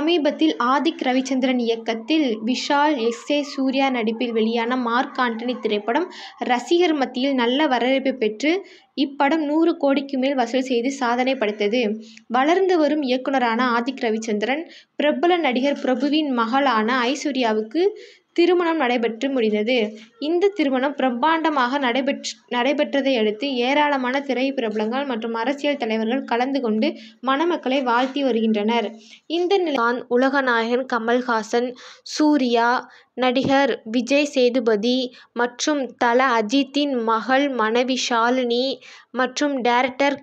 சமீபத்தில் ஆதிக் ரவிச்சந்திரன் இயக்கத்தில் விஷால், எஸ். சூர்யா நடிப்பில் வெளியான மார்க் ஆண்டனி திரைப்படம் ரசிகர் மத்தியில் நல்ல வரவேற்பை பெற்று, இப்படம் 100 கோடிக்கு மேல் வசூல் செய்து சாதனை படைத்தது. வளர்ந்து வரும் இயக்குனரான ஆதிக் ரவிச்சந்திரன், பிரபல நடிகர் பிரபுவின் மகளான ஐஸ்வர்யாவுக்கு திருமணம் நடைபெற்று முடிந்தது. இந்த திருமணம் பிரமாண்டமாக நடைபெற்றதையடுத்து ஏராளமான திரைப்பிரபலங்கள் மற்றும் அரசியல் தலைவர்கள் கலந்து கொண்டு மணமக்களை வாழ்த்தி வருகின்றனர். இந்த நிலையில் உலகநாயகன் கமல்ஹாசன், சூர்யா, நடிகர் விஜய் சேதுபதி மற்றும் தல அஜித்தின் மகள் மனைவி ஷாலினி மற்றும் டைரக்டர்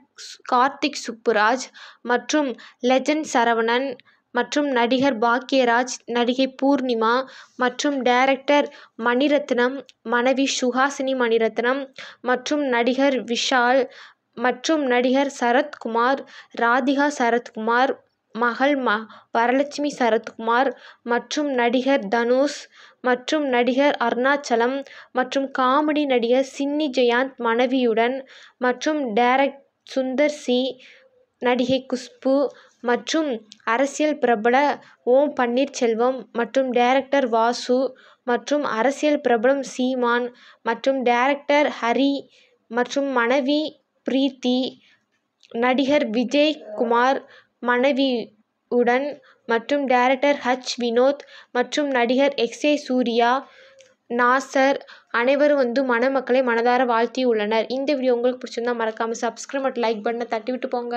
கார்த்திக் சுப்புராஜ் மற்றும் லெஜண்ட் சரவணன் மற்றும் நடிகர் பாக்யராஜ், நடிகை பூர்ணிமா மற்றும் டைரக்டர் மணிரத்னம், மனைவி சுஹாசினி மணிரத்னம் மற்றும் நடிகர் விஷால் மற்றும் நடிகர் சரத்குமார், ராதிகா சரத்குமார் மகள் வரலட்சுமி சரத்குமார் மற்றும் நடிகர் தனுஷ் மற்றும் நடிகர் அருணாச்சலம் மற்றும் காமெடி நடிகர் சின்னி ஜெயந்த் மனைவியுடன் மற்றும் டைரக்டர் சுந்தர் சி, நடிகை குஷ்பு மற்றும் அரசியல் பிரபல ஓம் பன்னீர்செல்வம் மற்றும் டைரக்டர் வாசு மற்றும் அரசியல் பிரபலம் சீமான் மற்றும் டைரக்டர் ஹரி மற்றும் மனைவி பிரீத்தி, நடிகர் விஜய் குமார் மனைவியுடன் மற்றும் டைரக்டர் வினோத் மற்றும் நடிகர் எஸ். சூர்யா, நாசர் அனைவரும் மணமக்களை மனதார வாழ்த்தியுள்ளனர். இந்த வீடியோ உங்களுக்கு பிடிச்சிருந்தா மறக்காம சப்ஸ்கிரைப் மற்றும் லைக் பட்டனை தட்டி விட்டு போங்க.